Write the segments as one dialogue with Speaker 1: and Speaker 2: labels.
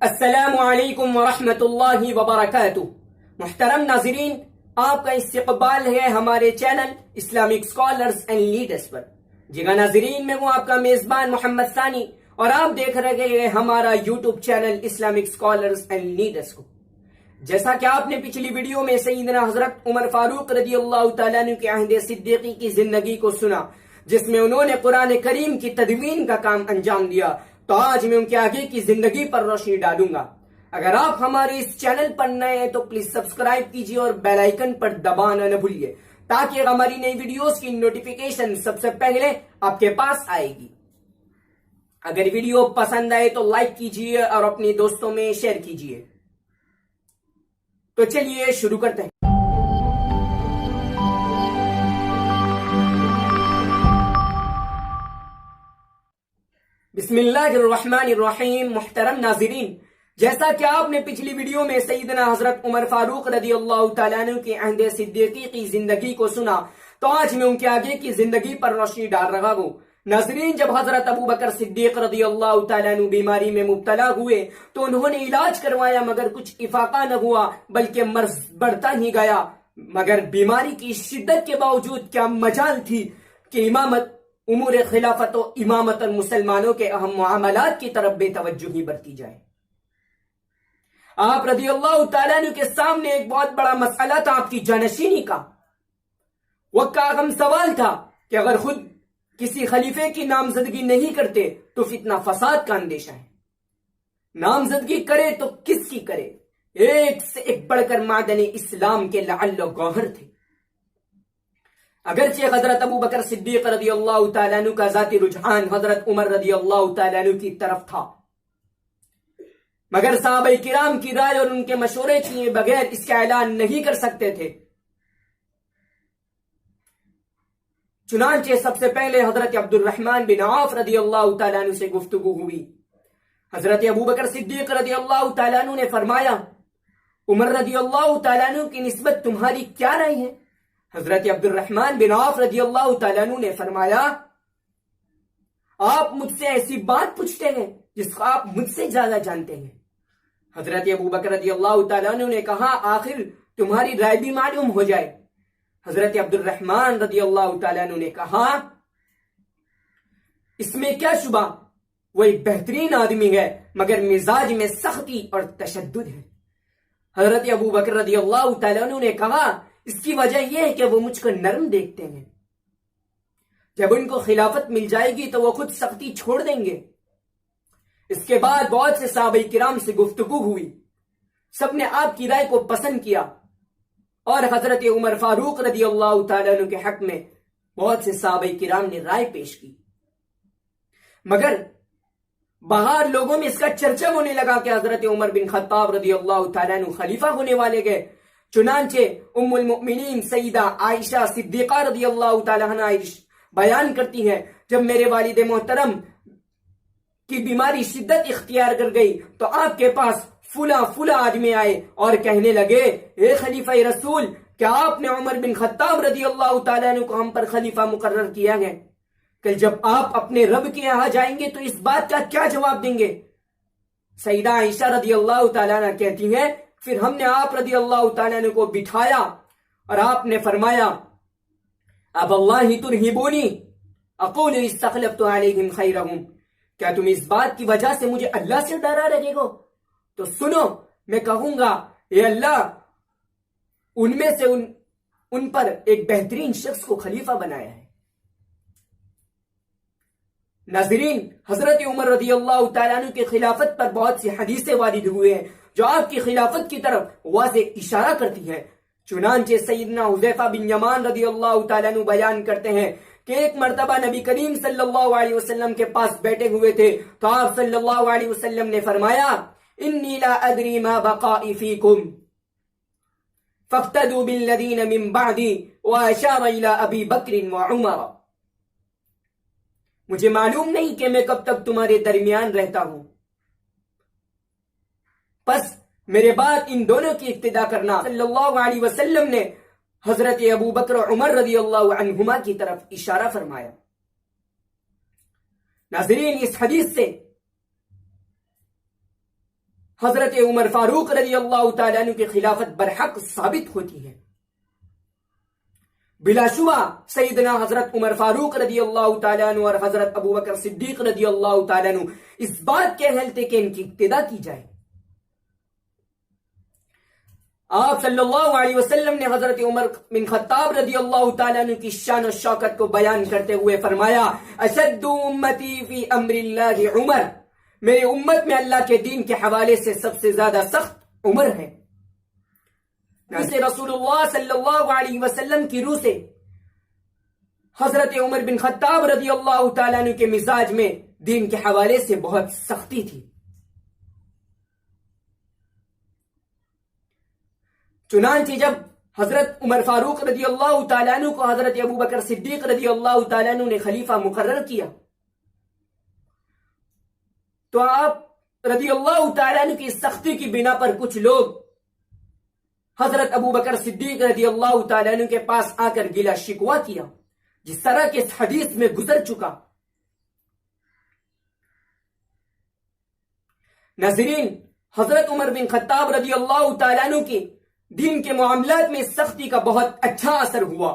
Speaker 1: السلام علیکم ورحمۃ اللہ وبرکاتہ۔ محترم ناظرین، آپ کا استقبال ہے ہمارے channel Islamic scholars and leaders پر۔ جی ہاں ناظرین، میں ہوں آپ کا میزبان محمد ثانی اور آپ دیکھ رہے ہیں ہمارا YouTube channel Islamic scholars and leaders کو۔ جیسا کہ آپ نے پچھلی ویڈیو میں سیدنا حضرت عمر فاروق رضی اللہ تعالیٰ عنہ کے عہد صدیقی کی زندگی کو سنا، جس میں انہوں نے قرآن کریم کی تدوین کا کام انجام دیا، تو آج میں ان کے آگے کی زندگی پر روشنی ڈالوں گا۔ اگر آپ ہمارے اس چینل پر نئے ہیں تو پلیز سبسکرائب کیجیے اور بیل آئیکن پر دبانا نہ بھولیے، تاکہ ہماری نئی ویڈیوز کی نوٹیفیکیشن سب سے پہلے آپ کے پاس آئے گی۔ اگر ویڈیو پسند آئے تو لائک کیجیے اور اپنے دوستوں میں شیئر کیجیے۔ تو چلیے شروع کرتے ہیں۔ بسم اللہ الرحمن الرحیم۔ محترم ناظرین، جیسا کہ آپ نے پچھلی ویڈیو میں سیدنا حضرت عمر فاروق رضی اللہ تعالیٰ عنہ کے عہد صدیقی کی زندگی کو سنا، تو آج میں ان کے آگے کی زندگی پر روشنی ڈال رہا ہوں۔ ناظرین، جب حضرت ابو بکر صدیق رضی اللہ تعالیٰ عنہ بیماری میں مبتلا ہوئے تو انہوں نے علاج کروایا، مگر کچھ افاقہ نہ ہوا بلکہ مرض بڑھتا ہی گیا۔ مگر بیماری کی شدت کے باوجود کیا مجال تھی کہ امور خلافت و امامت اور مسلمانوں کے اہم معاملات کی طرف بے توجہی برتی جائے۔ آپ رضی اللہ تعالیٰ عنہ کے سامنے ایک بہت بڑا مسئلہ تھا، آپ کی جانشینی کا۔ وقت کا اہم سوال تھا کہ اگر خود کسی خلیفے کی نامزدگی نہیں کرتے تو فتنہ فساد کا اندیشہ ہے۔ نامزدگی کرے تو کس کی کرے؟ ایک سے ایک بڑھ کر معدن اسلام کے لعل و گوہر تھے۔ اگرچہ حضرت ابو بکر صدیق رضی اللہ تعالیٰ عنہ کا ذاتی رجحان حضرت عمر رضی اللہ تعالیٰ عنہ کی طرف تھا، مگر صحابہ کرام کی رائے اور ان کے مشورے کیے بغیر اس کا اعلان نہیں کر سکتے تھے۔ چنانچہ سب سے پہلے حضرت عبد الرحمن بن عوف رضی اللہ تعالیٰ عنہ سے گفتگو ہوئی۔ حضرت ابو بکر صدیق رضی اللہ تعالیٰ عنہ نے فرمایا، عمر رضی اللہ تعالیٰ عنہ کی نسبت تمہاری کیا رائے ہے؟ حضرت عبد الرحمن بن عوف رضی اللہ تعالیٰ عنہ نے فرمایا، آپ مجھ سے ایسی بات پوچھتے ہیں جس کو آپ مجھ سے زیادہ جانتے ہیں۔ حضرت ابو بکر رضی اللہ تعالیٰ عنہ نے کہا، آخر تمہاری رائے بھی معلوم ہو جائے۔ حضرت عبد الرحمن رضی اللہ تعالیٰ عنہ نے کہا، اس میں کیا شبہ، وہ ایک بہترین آدمی ہے مگر مزاج میں سختی اور تشدد ہے۔ حضرت ابو بکر رضی اللہ تعالیٰ عنہ نے کہا، اس کی وجہ یہ ہے کہ وہ مجھ کو نرم دیکھتے ہیں، جب ان کو خلافت مل جائے گی تو وہ خود سختی چھوڑ دیں گے۔ اس کے بعد بہت سے صحابہ کرام سے گفتگو ہوئی، سب نے آپ کی رائے کو پسند کیا اور حضرت عمر فاروق رضی اللہ تعالیٰ عنہ کے حق میں بہت سے صحابہ کرام نے رائے پیش کی، مگر باہر لوگوں میں اس کا چرچا ہونے لگا کہ حضرت عمر بن خطاب رضی اللہ تعالیٰ عنہ خلیفہ ہونے والے گئے۔ چنانچہ ام المؤمنین سیدہ عائشہ صدیقہ رضی اللہ تعالیٰ عنہ بیان کرتی ہیں، جب میرے والد محترم کی بیماری شدت اختیار کر گئی تو آپ کے پاس فلاں آدمی آئے اور کہنے لگے، اے خلیفہ رسول، کیا آپ نے عمر بن خطاب رضی اللہ تعالیٰ عنہ کو ہم پر خلیفہ مقرر کیا ہے؟ کہ جب آپ اپنے رب کے یہاں جائیں گے تو اس بات کا کیا جواب دیں گے؟ سیدہ عائشہ رضی اللہ تعالیٰ عنہ کہتی ہیں، پھر ہم نے آپ رضی اللہ تعالیٰ عنہ کو بٹھایا اور آپ نے فرمایا، اب اللہ ترہبونی اقول استخلفت علیہم خیرہم، کیا تم اس بات کی وجہ سے مجھے اللہ سے ڈرا رہے ہو؟ تو سنو، میں کہوں گا، اے اللہ، ان میں سے ان پر ایک بہترین شخص کو خلیفہ بنایا ہے۔ ناظرین، حضرت عمر رضی اللہ تعالیٰ عنہ کی خلافت پر بہت سی حدیثیں وارد ہوئے ہیں جو آپ کی خلافت کی طرف واضح اشارہ کرتی ہیں۔ چنانچہ سیدنا حذیفہ بن یمان رضی اللہ تعالیٰ عنہ بیان کرتے ہیں کہ ایک مرتبہ نبی کریم صلی اللہ علیہ وسلم کے پاس بیٹھے ہوئے تھے تو آپ صلی اللہ علیہ وسلم نے فرمایا، انی لا ادری ما بقائی فیکم فاقتدوا بالذین من بعدی، واشار الی ابی بکر وعمر، مجھے معلوم نہیں کہ میں کب تک تمہارے درمیان رہتا ہوں، پس میرے بعد ان دونوں کی اقتدا کرنا۔ صلی اللہ علیہ وسلم نے حضرت ابو بکر و عمر رضی اللہ عنہما کی طرف اشارہ فرمایا۔ ناظرین، اس حدیث سے حضرت عمر فاروق رضی اللہ تعالیٰ عنہ کی خلافت برحق ثابت ہوتی ہے۔ بلا شبہ سیدنا حضرت عمر فاروق رضی اللہ تعالیٰ عنہ اور حضرت ابو بکر صدیق رضی اللہ تعالیٰ عنہ اس بات کے اہل تھے کہ ان کی اقتدا کی جائے۔ آپ صلی اللہ علیہ وسلم نے حضرت عمر بن خطاب رضی اللہ تعالیٰ عنہ کی شان و شوکت کو بیان کرتے ہوئے فرمایا، اشد امتی فی امر اللہ عمر، میری امت میں اللہ کے دین کے حوالے سے سب سے زیادہ سخت عمر ہے۔ اسے رسول اللہ صلی اللہ علیہ وسلم کی روح سے حضرت عمر بن خطاب رضی اللہ تعالیٰ عنہ کے مزاج میں دین کے حوالے سے بہت سختی تھی۔ چنانچہ جب حضرت عمر فاروق رضی اللہ تعالیٰ عنہ کو حضرت ابو بکر صدیق رضی اللہ تعالیٰ عنہ نے خلیفہ مقرر کیا تو آپ رضی اللہ تعالیٰ عنہ کی سختی کی بنا پر کچھ لوگ حضرت ابو بکر صدیق رضی اللہ تعالیٰ عنہ کے پاس آ کر گلہ شکوا کیا، جس طرح کے اس حدیث میں گزر چکا۔ ناظرین، حضرت عمر بن خطاب رضی اللہ تعالیٰ عنہ کی دین کے معاملات میں سختی کا بہت اچھا اثر ہوا۔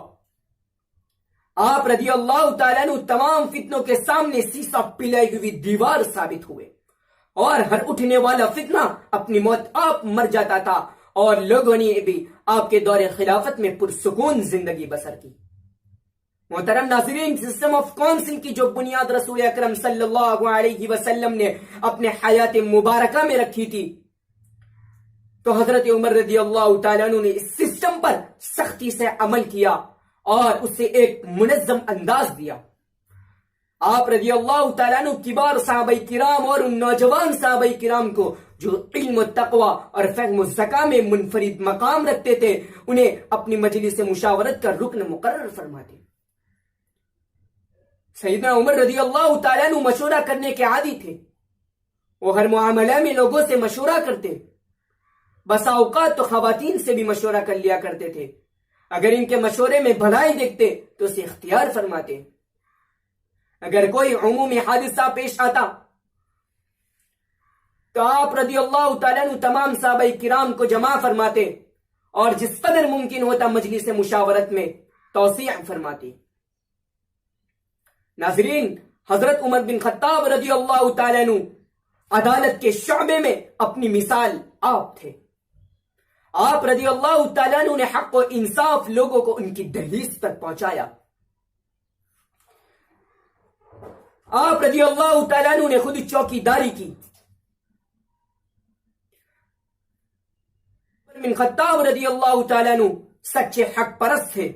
Speaker 1: آپ رضی اللہ تعالیٰ عنہ تمام فتنوں کے سامنے سیسا پلائی ہوئی دیوار ثابت ہوئے، اور ہر اٹھنے والا فتنہ اپنی موت آپ مر جاتا تھا، اور لوگوں نے بھی آپ کے دور خلافت میں پرسکون زندگی بسر کی۔ محترم ناظرین، سسٹم آف کونسل کی جو بنیاد رسول اکرم صلی اللہ علیہ وسلم نے اپنے حیات مبارکہ میں رکھی تھی، تو حضرت عمر رضی اللہ تعالیٰ عنہ نے اس سسٹم پر سختی سے عمل کیا اور اسے ایک منظم انداز دیا۔ آپ رضی اللہ تعالیٰ عنہ کبار صحابہ کرام اور ان نوجوان صحابہ کرام کو جو علم و تقوی اور فہم و ذکا میں منفرد مقام رکھتے تھے، انہیں اپنی مجلس مشاورت کا رکن مقرر فرماتے۔ سیدنا عمر رضی اللہ تعالیٰ عنہ مشورہ کرنے کے عادی تھے، وہ ہر معاملہ میں لوگوں سے مشورہ کرتے، بسا اوقات تو خواتین سے بھی مشورہ کر لیا کرتے تھے۔ اگر ان کے مشورے میں بھلائی دیکھتے تو اسے اختیار فرماتے۔ اگر کوئی عمومی حادثہ پیش آتا تو آپ رضی اللہ تعالیٰ عنہ تمام صحابہ کرام کو جمع فرماتے اور جس قدر ممکن ہوتا مجلس مشاورت میں توسیع فرماتے۔ ناظرین، حضرت عمر بن خطاب رضی اللہ تعالیٰ عنہ عدالت کے شعبے میں اپنی مثال آپ تھے۔ آپ رضی اللہ تعالیٰ عنہ نے حق و انصاف لوگوں کو ان کی دہلیز پر پہنچایا۔ آپ رضی اللہ تعالیٰ عنہ نے خود چوکی داری کی۔ بن خطاب رضی اللہ تعالیٰ عنہ سچے حق پرست تھے،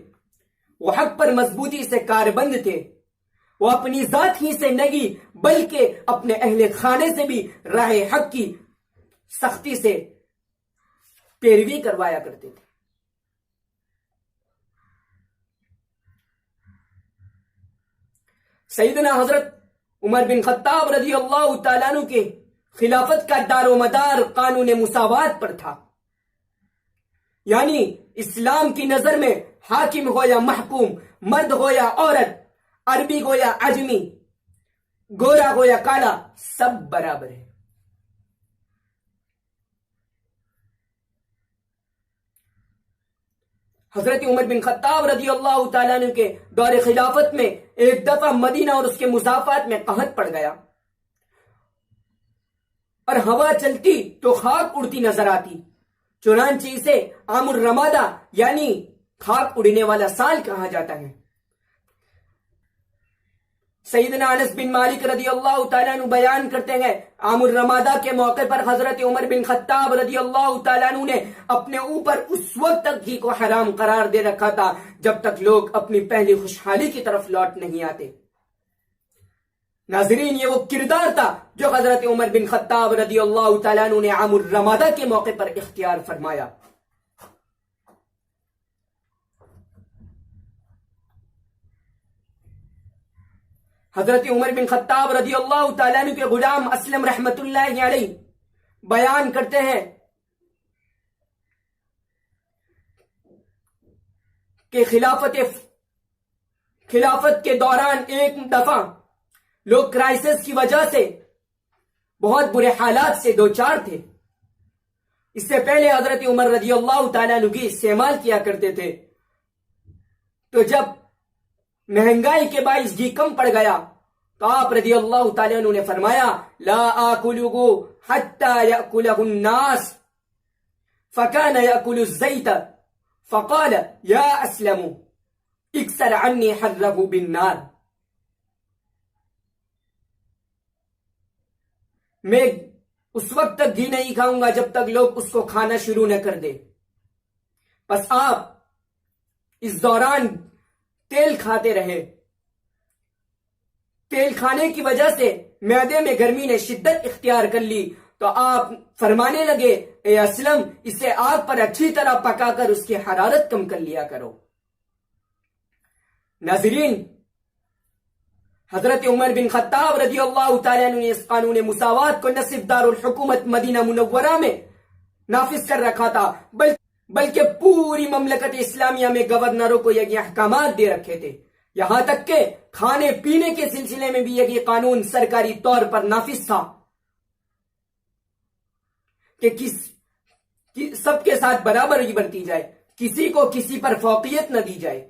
Speaker 1: وہ حق پر مضبوطی سے کاربند تھے، وہ اپنی ذات ہی سے نہیں بلکہ اپنے اہل خانے سے بھی راہ حق کی سختی سے پیروی کروایا کرتے تھے۔ سیدنا حضرت عمر بن خطاب رضی اللہ تعالیٰ عنہ کے خلافت کا دار و مدار قانون مساوات پر تھا، یعنی اسلام کی نظر میں حاکم ہو یا محکوم، مرد ہو یا عورت، عربی ہو یا عجمی، گورا ہو یا کالا، سب برابر ہے۔ حضرت عمر بن خطاب رضی اللہ تعالیٰ عنہ کے دور خلافت میں ایک دفعہ مدینہ اور اس کے مضافات میں قحط پڑ گیا، اور ہوا چلتی تو خاک اڑتی نظر آتی، چنانچہ اسے عام الرمادہ یعنی خاک اڑنے والا سال کہا جاتا ہے۔ سیدنا انس بن مالک رضی اللہ تعالیٰ عنہ بیان کرتے ہیں، عام الرمادہ کے موقع پر حضرت عمر بن خطاب رضی اللہ تعالیٰ عنہ نے اپنے اوپر اس وقت تک گھی کو حرام قرار دے رکھا تھا جب تک لوگ اپنی پہلی خوشحالی کی طرف لوٹ نہیں آتے۔ ناظرین، یہ وہ کردار تھا جو حضرت عمر بن خطاب رضی اللہ تعالیٰ عنہ نے عام الرمادہ کے موقع پر اختیار فرمایا۔ حضرت عمر بن خطاب رضی اللہ تعالیٰ عنہ کے غلام اسلم رحمت اللہ علیہ بیان کرتے ہیں کہ خلافت کے دوران ایک دفعہ لوگ کرائسس کی وجہ سے بہت برے حالات سے دوچار تھے، اس سے پہلے حضرت عمر رضی اللہ تعالیٰ عنہ گھی استعمال کیا کرتے تھے، تو جب مہنگائی کے باعث گھی کم پڑ گیا تو آپ رضی اللہ تعالیٰ عنہ نے فرمایا لا آکلہ حتی یأکلہ الناس فکان یأکل الزیت فقال یا اسلم اکسر عنی حرہ بالنار، میں اس وقت تک گھی نہیں کھاؤں گا جب تک لوگ اس کو کھانا شروع نہ کر دے۔ بس آپ اس دوران تیل کھاتے رہے، تیل کھانے کی وجہ سے معدے میں گرمی نے شدت اختیار کر لی، تو آپ فرمانے لگے اے اسلم اسے آگ پر اچھی طرح پکا کر اس کی حرارت کم کر لیا کرو۔ ناظرین، حضرت عمر بن خطاب رضی اللہ تعالیٰ عنہ نے اس قانون مساوات کو نہ صرف دارالحکومت مدینہ منورہ میں نافذ کر رکھا تھا بلکہ پوری مملکت اسلامیہ میں گورنروں کو یہ احکامات دے رکھے تھے، یہاں تک کہ کھانے پینے کے سلسلے میں بھی یہ قانون سرکاری طور پر نافذ تھا کہ سب کے ساتھ برابری برتی جائے، کسی کو کسی پر فوقیت نہ دی جائے۔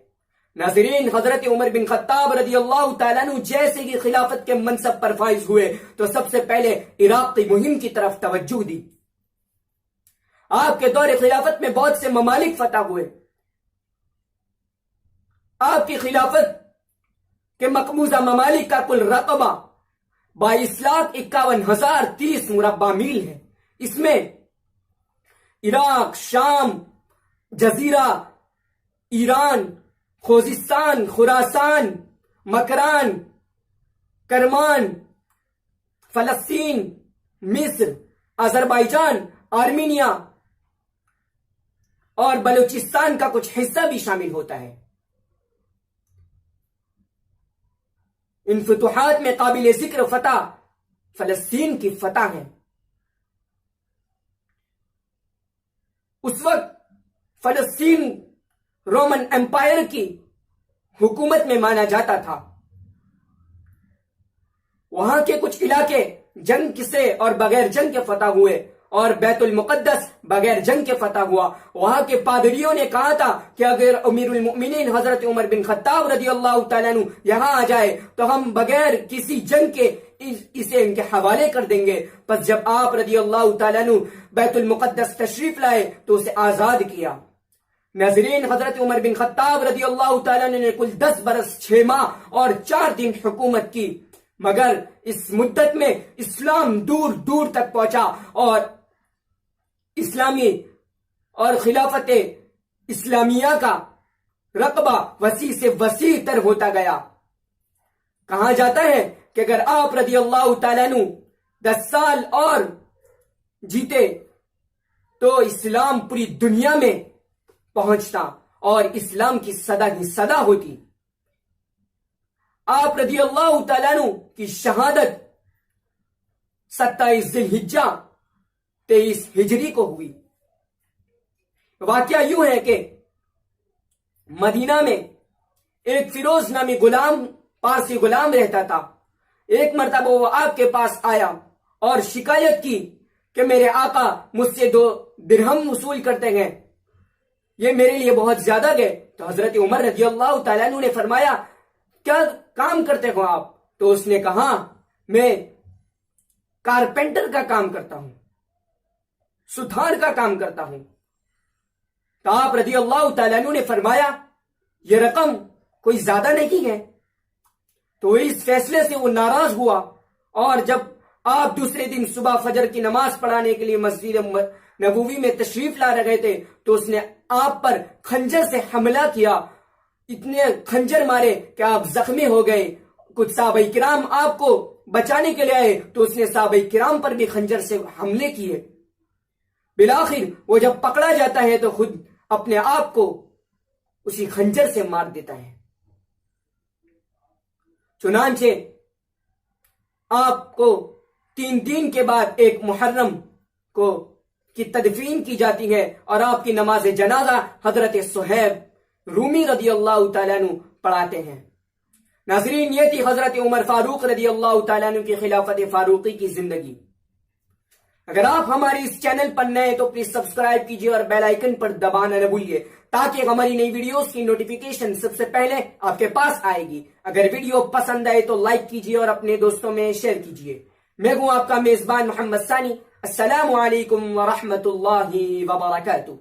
Speaker 1: ناظرین، حضرت عمر بن خطاب رضی اللہ تعالیٰ عنہ جیسے کہ خلافت کے منصب پر فائز ہوئے تو سب سے پہلے عراق کی مہم کی طرف توجہ دی۔ آپ کے دور خلافت میں بہت سے ممالک فتح ہوئے۔ آپ کی خلافت کے مقبوضہ ممالک کا کل رقبہ 22,51,030 مربع میل ہے۔ اس میں عراق، شام، جزیرہ، ایران، خوزستان، خراسان، مکران، کرمان، فلسطین، مصر، آذربائیجان، آرمینیا اور بلوچستان کا کچھ حصہ بھی شامل ہوتا ہے۔ ان فتوحات میں قابل ذکر فتح فلسطین کی فتح ہے۔ اس وقت فلسطین رومن امپائر کی حکومت میں مانا جاتا تھا۔ وہاں کے کچھ علاقے جنگ سے اور بغیر جنگ کے فتح ہوئے اور بیت المقدس بغیر جنگ کے فتح ہوا۔ وہاں کے پادریوں نے کہا تھا کہ اگر امیر المؤمنین حضرت عمر بن خطاب رضی اللہ تعالیٰ عنہ یہاں آ جائے تو ہم بغیر کسی جنگ کے اسے ان کے حوالے کر دیں گے۔ پس جب آپ رضی اللہ تعالیٰ عنہ بیت المقدس تشریف لائے تو اسے آزاد کیا۔ ناظرین، حضرت عمر بن خطاب رضی اللہ تعالیٰ عنہ نے کل 10 برس 6 ماہ اور 4 دن حکومت کی، مگر اس مدت میں اسلام دور دور تک پہنچا اور اسلامی اور خلافت اسلامیہ کا رقبہ وسیع سے وسیع تر ہوتا گیا۔ کہا جاتا ہے کہ اگر آپ رضی اللہ تعالیٰ عنہ 10 سال اور جیتے تو اسلام پوری دنیا میں پہنچتا اور اسلام کی صدا ہی صدا ہوتی۔ آپ رضی اللہ تعالیٰ عنہ کی شہادت 27 ذی الحجہ 23 ہجری کو ہوئی۔ واقعہ یوں ہے کہ مدینہ میں ایک فیروز نامی غلام، پارسی غلام رہتا تھا۔ ایک مرتبہ وہ آپ کے پاس آیا اور شکایت کی کہ میرے آقا مجھ سے 2 درہم وصول کرتے ہیں، یہ میرے لیے بہت زیادہ گئے۔ تو حضرت عمر رضی اللہ تعالیٰ عنہ نے فرمایا کیا کام کرتے ہو آپ؟ تو اس نے کہا میں کارپینٹر کا کام کرتا ہوں، ستھار کا کام کرتا ہوں۔ تو آپ رضی اللہ تعالیٰ عنہ نے فرمایا یہ رقم کوئی زیادہ نہیں ہے۔ تو اس فیصلے سے وہ ناراض ہوا اور جب آپ دوسرے دن صبح فجر کی نماز پڑھانے کے لیے مسجد نبوی میں تشریف لا رہے تھے تو اس نے آپ پر خنجر سے حملہ کیا، اتنے خنجر مارے کہ آپ زخمی ہو گئے۔ کچھ صحابہ کرام آپ کو بچانے کے لیے آئے تو اس نے صحابہ کرام پر بھی خنجر سے حملے کیے۔ بالآخر وہ جب پکڑا جاتا ہے تو خود اپنے آپ کو اسی خنجر سے مار دیتا ہے۔ چنانچہ آپ کو 3 دن کے بعد ایک محرم کو کی تدفین کی جاتی ہے اور آپ کی نماز جنازہ حضرت صہیب رومی رضی اللہ تعالیٰ عنہ پڑھاتے ہیں۔ ناظرین، یہ تھی حضرت عمر فاروق رضی اللہ تعالیٰ عنہ کی خلافت فاروقی کی زندگی۔ اگر آپ ہماری اس چینل پر نئے تو پلیز سبسکرائب کیجئے اور بیل آئیکن پر دبانا نہ بھولیے تاکہ ہماری نئی ویڈیوز کی نوٹیفیکیشن سب سے پہلے آپ کے پاس آئے گی۔ اگر ویڈیو پسند آئے تو لائک کیجئے اور اپنے دوستوں میں شیئر کیجئے۔ میں ہوں آپ کا میزبان محمد ثانی۔ السلام علیکم ورحمۃ اللہ وبرکاتہ۔